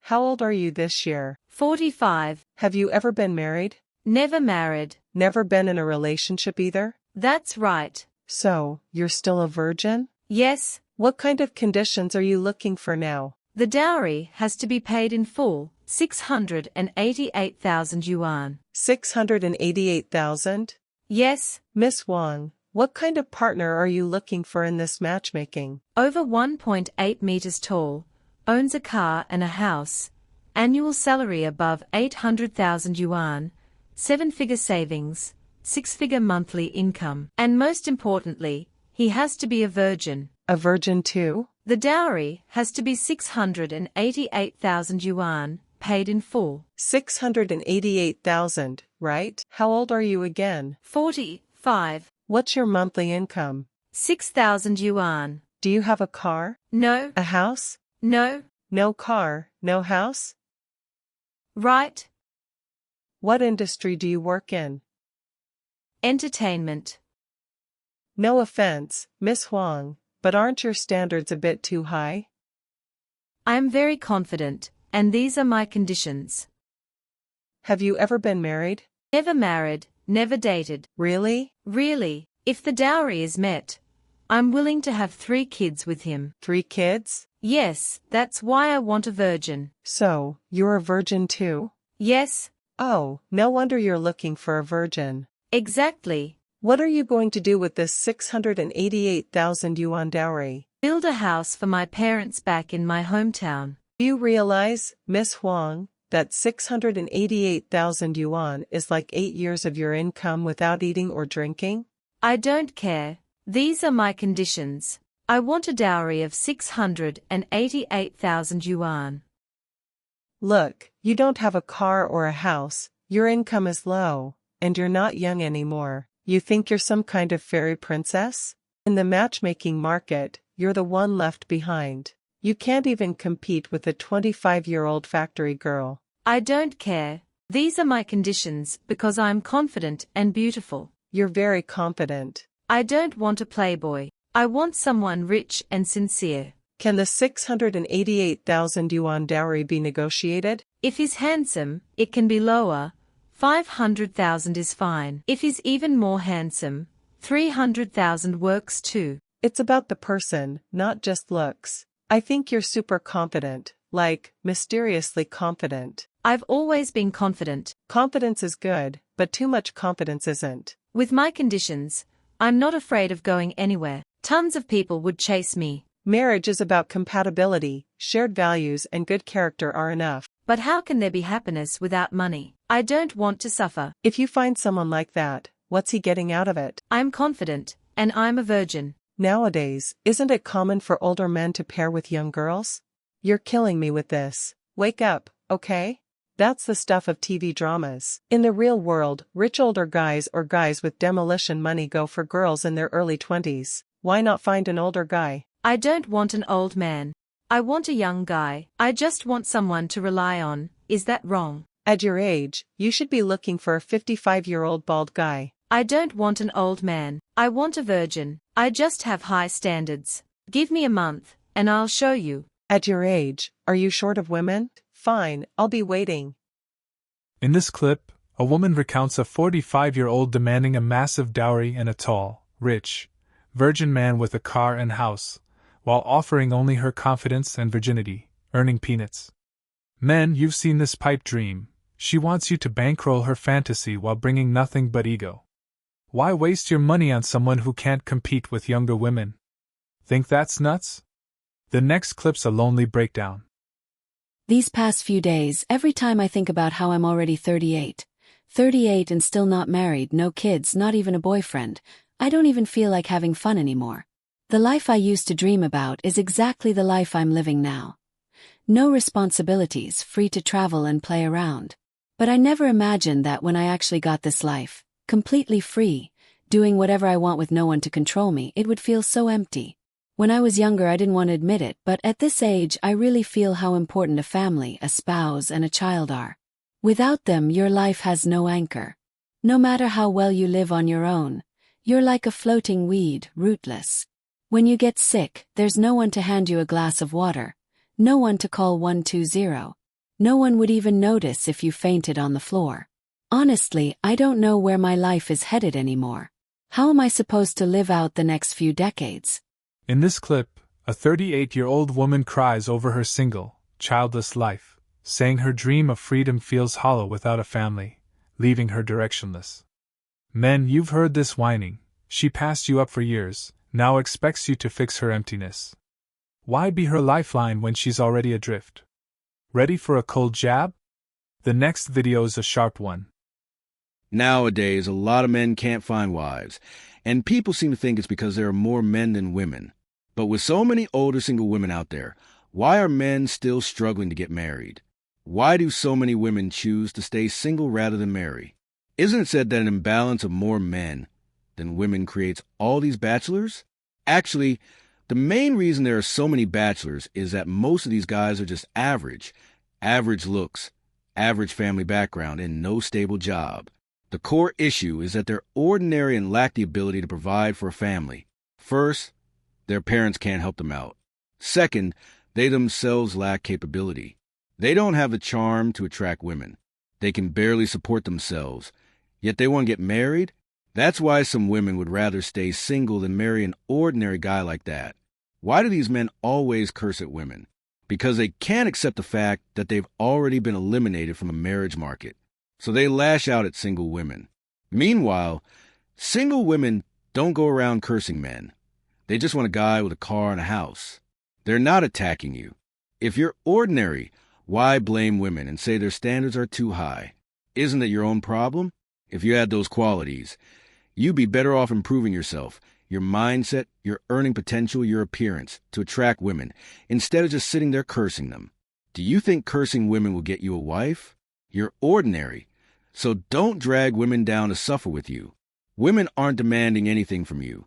How old are you this year? 45. Have you ever been married? Never married. Never been in a relationship either? That's right. So, you're still a virgin? Yes. What kind of conditions are you looking for now? The dowry has to be paid in full, 688,000 yuan. 688,000? Yes. Miss Wang, what kind of partner are you looking for in this matchmaking? Over 1.8 meters tall, owns a car and a house, annual salary above 800,000 yuan, 7-figure savings, 6-figure monthly income, and most importantly, he has to be a virgin. A virgin too? The dowry has to be 688,000 yuan, paid in full. 688,000, right? How old are you again? 45. What's your monthly income? 6,000 yuan. Do you have a car? No. A house? No. No car, no house? Right. What industry do you work in? Entertainment. No offense, Miss Huang, but aren't your standards a bit too high? I am very confident, and these are my conditions. Have you ever been married? Never married, never dated. Really? Really, if the dowry is met, I'm willing to have 3 kids with him. 3 kids? Yes, that's why I want a virgin. So, you're a virgin too? Yes. Oh, no wonder you're looking for a virgin. Exactly. What are you going to do with this 688,000 yuan dowry? Build a house for my parents back in my hometown. Do you realize, Miss Huang, that 688,000 yuan is like 8 years of your income without eating or drinking? I don't care. These are my conditions. I want a dowry of 688,000 yuan. Look, you don't have a car or a house, your income is low, and you're not young anymore. You think you're some kind of fairy princess? In the matchmaking market, you're the one left behind. You can't even compete with a 25-year-old factory girl. I don't care. These are my conditions because I'm confident and beautiful. You're very confident. I don't want a playboy. I want someone rich and sincere. Can the 688,000 yuan dowry be negotiated? If he's handsome, it can be lower. 500,000 is fine. If he's even more handsome, 300,000 works too. It's about the person, not just looks. I think you're super confident, like, mysteriously confident. I've always been confident. Confidence is good, but too much confidence isn't. With my conditions, I'm not afraid of going anywhere. Tons of people would chase me. Marriage is about compatibility, shared values and good character are enough. But how can there be happiness without money? I don't want to suffer. If you find someone like that, what's he getting out of it? I'm confident, and I'm a virgin. Nowadays, isn't it common for older men to pair with young girls? You're killing me with this. Wake up, okay? That's the stuff of TV dramas. In the real world, rich older guys or guys with demolition money go for girls in their early 20s. Why not find an older guy? I don't want an old man. I want a young guy. I just want someone to rely on. Is that wrong? At your age, you should be looking for a 55-year-old bald guy. I don't want an old man. I want a virgin. I just have high standards. Give me a month, and I'll show you. At your age, are you short of women? Fine, I'll be waiting. In this clip, a woman recounts a 45-year-old demanding a massive dowry and a tall, rich, virgin man with a car and house, while offering only her confidence and virginity, earning peanuts. Men, you've seen this pipe dream. She wants you to bankroll her fantasy while bringing nothing but ego. Why waste your money on someone who can't compete with younger women? Think that's nuts? The next clip's a lonely breakdown. These past few days, every time I think about how I'm already 38 and still not married, no kids, not even a boyfriend, I don't even feel like having fun anymore. The life I used to dream about is exactly the life I'm living now. No responsibilities, free to travel and play around. But I never imagined that when I actually got this life, completely free, doing whatever I want with no one to control me, it would feel so empty. When I was younger I didn't want to admit it, but at this age I really feel how important a family, a spouse and a child are. Without them your life has no anchor. No matter how well you live on your own, you're like a floating weed, rootless. When you get sick, there's no one to hand you a glass of water, no one to call 120. No one would even notice if you fainted on the floor. Honestly, I don't know where my life is headed anymore. How am I supposed to live out the next few decades? In this clip, a 38-year-old woman cries over her single, childless life, saying her dream of freedom feels hollow without a family, leaving her directionless. Men, you've heard this whining. She passed you up for years, now expects you to fix her emptiness. Why be her lifeline when she's already adrift? Ready for a cold jab? The next video is a sharp one. Nowadays, a lot of men can't find wives, and people seem to think it's because there are more men than women. But with so many older single women out there, why are men still struggling to get married? Why do so many women choose to stay single rather than marry? Isn't it said that an imbalance of more men than women creates all these bachelors? Actually, the main reason there are so many bachelors is that most of these guys are just average looks, average family background, and no stable job. The core issue is that they're ordinary and lack the ability to provide for a family. First, their parents can't help them out. Second, they themselves lack capability. They don't have the charm to attract women. They can barely support themselves, yet they want to get married? That's why some women would rather stay single than marry an ordinary guy like that. Why do these men always curse at women? Because they can't accept the fact that they've already been eliminated from the marriage market. So they lash out at single women. Meanwhile, single women don't go around cursing men. They just want a guy with a car and a house. They're not attacking you. If you're ordinary, why blame women and say their standards are too high? Isn't it your own problem? If you had those qualities, you'd be better off improving yourself, your mindset, your earning potential, your appearance, to attract women, instead of just sitting there cursing them. Do you think cursing women will get you a wife? You're ordinary, so don't drag women down to suffer with you. Women aren't demanding anything from you.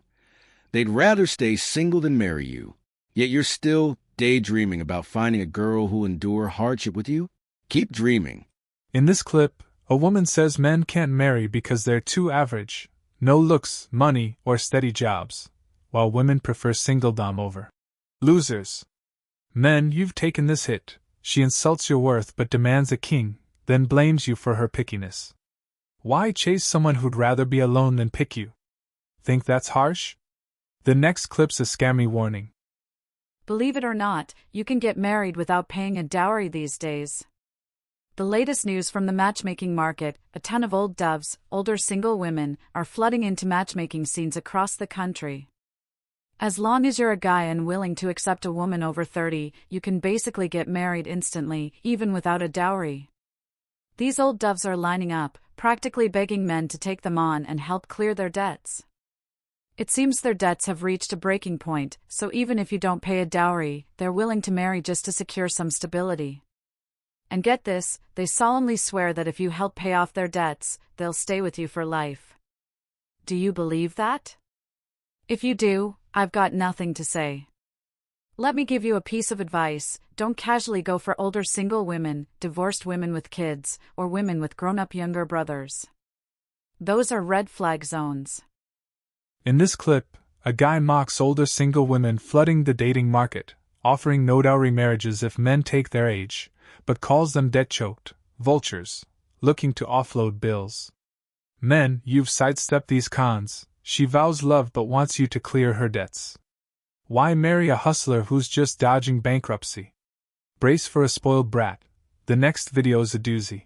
They'd rather stay single than marry you. Yet you're still daydreaming about finding a girl who'll endure hardship with you? Keep dreaming. In this clip, a woman says men can't marry because they're too average, no looks, money, or steady jobs, while women prefer singledom over. Losers. Men, you've taken this hit. She insults your worth but demands a king, then blames you for her pickiness. Why chase someone who'd rather be alone than pick you? Think that's harsh? The next clip's a scammy warning. Believe it or not, you can get married without paying a dowry these days. The latest news from the matchmaking market: a ton of old doves, older single women, are flooding into matchmaking scenes across the country. As long as you're a guy and willing to accept a woman over 30, you can basically get married instantly, even without a dowry. These old doves are lining up, practically begging men to take them on and help clear their debts. It seems their debts have reached a breaking point, so even if you don't pay a dowry, they're willing to marry just to secure some stability. And get this, they solemnly swear that if you help pay off their debts, they'll stay with you for life. Do you believe that? If you do, I've got nothing to say. Let me give you a piece of advice: don't casually go for older single women, divorced women with kids, or women with grown-up younger brothers. Those are red flag zones. In this clip, a guy mocks older single women flooding the dating market, offering no dowry marriages if men take their age, but calls them debt-choked vultures, looking to offload bills. Men, you've sidestepped these cons. She vows love but wants you to clear her debts. Why marry a hustler who's just dodging bankruptcy? Brace for a spoiled brat. The next video's a doozy.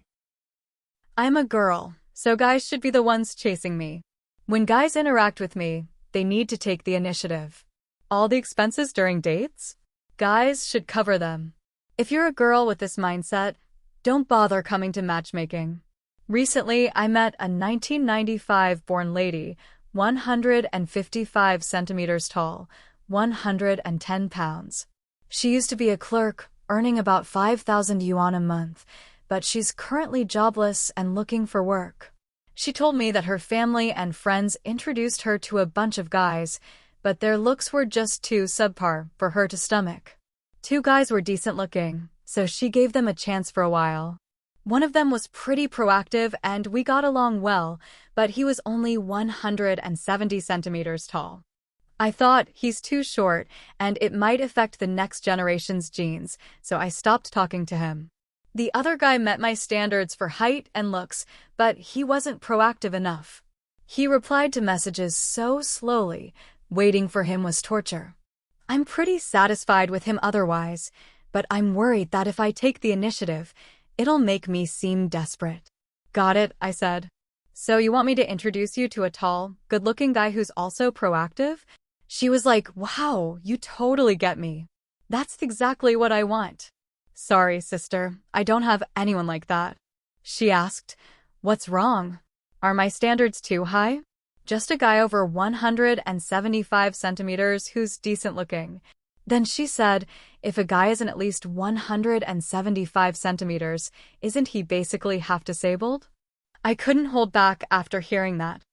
I'm a girl, so guys should be the ones chasing me. When guys interact with me, they need to take the initiative. All the expenses during dates? Guys should cover them. If you're a girl with this mindset, don't bother coming to matchmaking. Recently, I met a 1995-born lady, 155 centimeters tall, 110 pounds. She used to be a clerk, earning about 5,000 yuan a month, but she's currently jobless and looking for work. She told me that her family and friends introduced her to a bunch of guys, but their looks were just too subpar for her to stomach. 2 guys were decent looking, so she gave them a chance for a while. One of them was pretty proactive and we got along well, but he was only 170 centimeters tall. I thought, he's too short and it might affect the next generation's genes, so I stopped talking to him. The other guy met my standards for height and looks, but he wasn't proactive enough. He replied to messages so slowly, waiting for him was torture. I'm pretty satisfied with him otherwise, but I'm worried that if I take the initiative, it'll make me seem desperate. Got it, I said. So you want me to introduce you to a tall, good-looking guy who's also proactive? She was like, wow, you totally get me. That's exactly what I want. Sorry, sister, I don't have anyone like that. She asked, what's wrong? Are my standards too high? Just a guy over 175 centimeters who's decent looking. Then she said, if a guy isn't at least 175 centimeters, isn't he basically half disabled? I couldn't hold back after hearing that.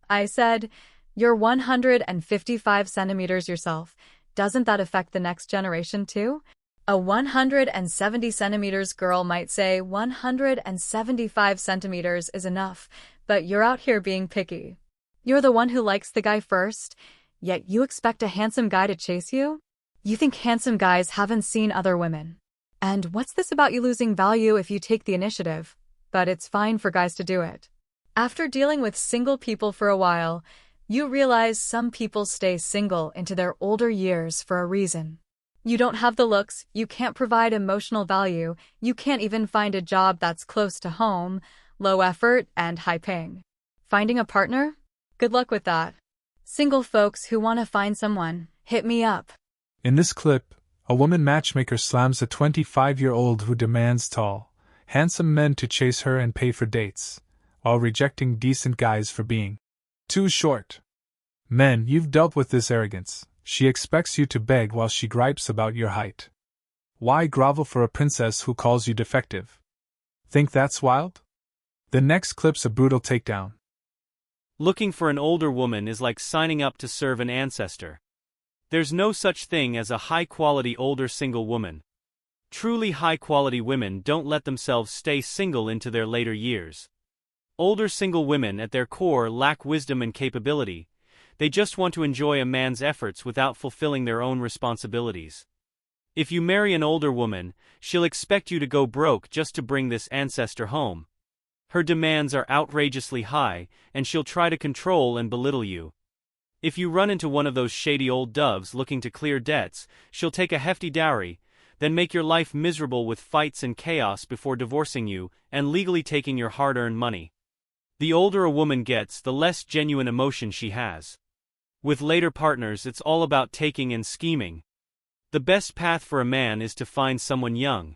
I said, you're 155 centimeters yourself. Doesn't that affect the next generation too? A 170 centimeters girl might say 175 centimeters is enough, but you're out here being picky. You're the one who likes the guy first, yet you expect a handsome guy to chase you? You think handsome guys haven't seen other women. And what's this about you losing value if you take the initiative? But it's fine for guys to do it. After dealing with single people for a while, you realize some people stay single into their older years for a reason. You don't have the looks, you can't provide emotional value, you can't even find a job that's close to home, low effort, and high paying. Finding a partner? Good luck with that. Single folks who want to find someone, hit me up. In this clip, a woman matchmaker slams a 25-year-old who demands tall, handsome men to chase her and pay for dates, while rejecting decent guys for being too short. Men, you've dealt with this arrogance. She expects you to beg while she gripes about your height. Why grovel for a princess who calls you defective? Think that's wild? The next clip's a brutal takedown. Looking for an older woman is like signing up to serve an ancestor. There's no such thing as a high-quality older single woman. Truly high-quality women don't let themselves stay single into their later years. Older single women at their core lack wisdom and capability. They just want to enjoy a man's efforts without fulfilling their own responsibilities. If you marry an older woman, she'll expect you to go broke just to bring this ancestor home. Her demands are outrageously high, and she'll try to control and belittle you. If you run into one of those shady old doves looking to clear debts, she'll take a hefty dowry, then make your life miserable with fights and chaos before divorcing you and legally taking your hard-earned money. The older a woman gets, the less genuine emotion she has. With later partners, it's all about taking and scheming. The best path for a man is to find someone young.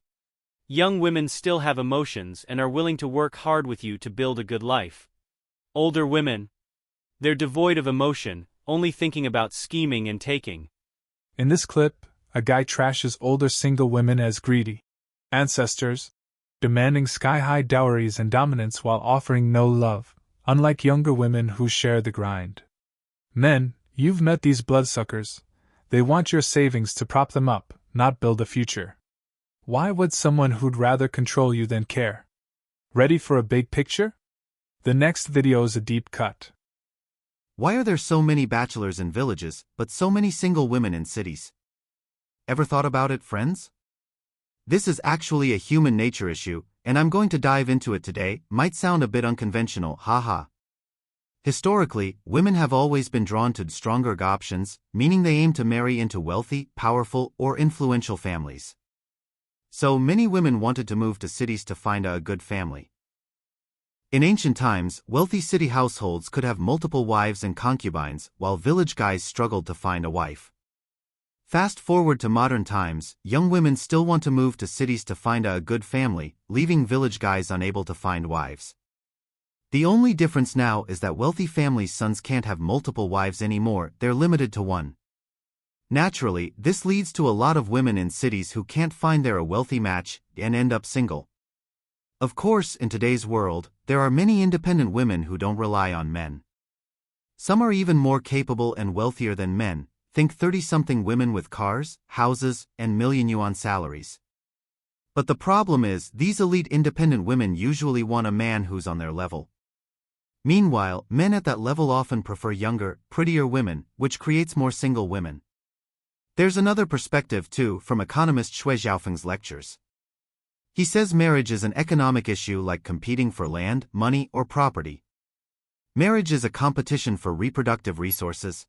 Young women still have emotions and are willing to work hard with you to build a good life. Older women, they're devoid of emotion, only thinking about scheming and taking. In this clip, a guy trashes older single women as greedy ancestors, demanding sky-high dowries and dominance while offering no love, unlike younger women who share the grind. Men, you've met these bloodsuckers. They want your savings to prop them up, not build a future. Why would someone who'd rather control you than care? Ready for a big picture? The next video is a deep cut. Why are there so many bachelors in villages, but so many single women in cities? Ever thought about it, friends? This is actually a human nature issue, and I'm going to dive into it today. Might sound a bit unconventional, haha. Historically, women have always been drawn to stronger options, meaning they aim to marry into wealthy, powerful, or influential families. So many women wanted to move to cities to find a good family. In ancient times, wealthy city households could have multiple wives and concubines, while village guys struggled to find a wife. Fast forward to modern times, young women still want to move to cities to find a good family, leaving village guys unable to find wives. The only difference now is that wealthy families' sons can't have multiple wives anymore, they're limited to one. Naturally, this leads to a lot of women in cities who can't find their wealthy match and end up single. Of course, in today's world, there are many independent women who don't rely on men. Some are even more capable and wealthier than men. Think 30-something women with cars, houses, and million-yuan salaries. But the problem is, these elite independent women usually want a man who's on their level. Meanwhile, men at that level often prefer younger, prettier women, which creates more single women. There's another perspective too, from economist Xue Xiaofeng's lectures. He says marriage is an economic issue like competing for land, money, or property. Marriage is a competition for reproductive resources.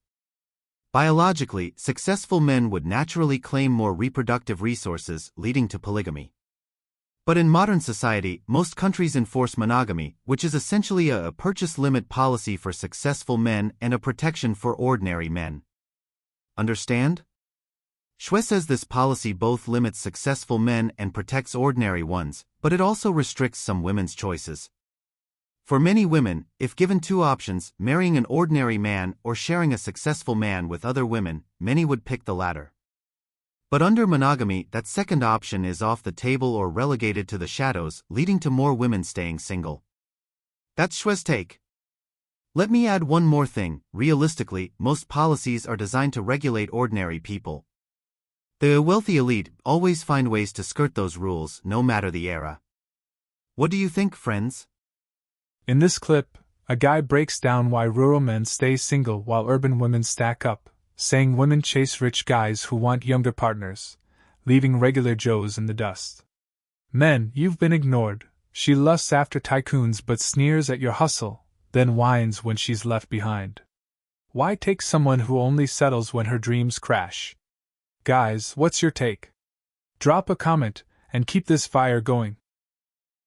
Biologically, successful men would naturally claim more reproductive resources, leading to polygamy. But in modern society, most countries enforce monogamy, which is essentially a purchase limit policy for successful men and a protection for ordinary men. Understand? Xue says this policy both limits successful men and protects ordinary ones, but it also restricts some women's choices. For many women, if given two options, marrying an ordinary man or sharing a successful man with other women, many would pick the latter. But under monogamy, that second option is off the table or relegated to the shadows, leading to more women staying single. That's Xue's take. Let me add one more thing. Realistically, most policies are designed to regulate ordinary people. The wealthy elite always find ways to skirt those rules, no matter the era. What do you think, friends? In this clip, a guy breaks down why rural men stay single while urban women stack up, saying women chase rich guys who want younger partners, leaving regular Joes in the dust. Men, you've been ignored. She lusts after tycoons but sneers at your hustle, then whines when she's left behind. Why take someone who only settles when her dreams crash? Guys, what's your take? Drop a comment and keep this fire going.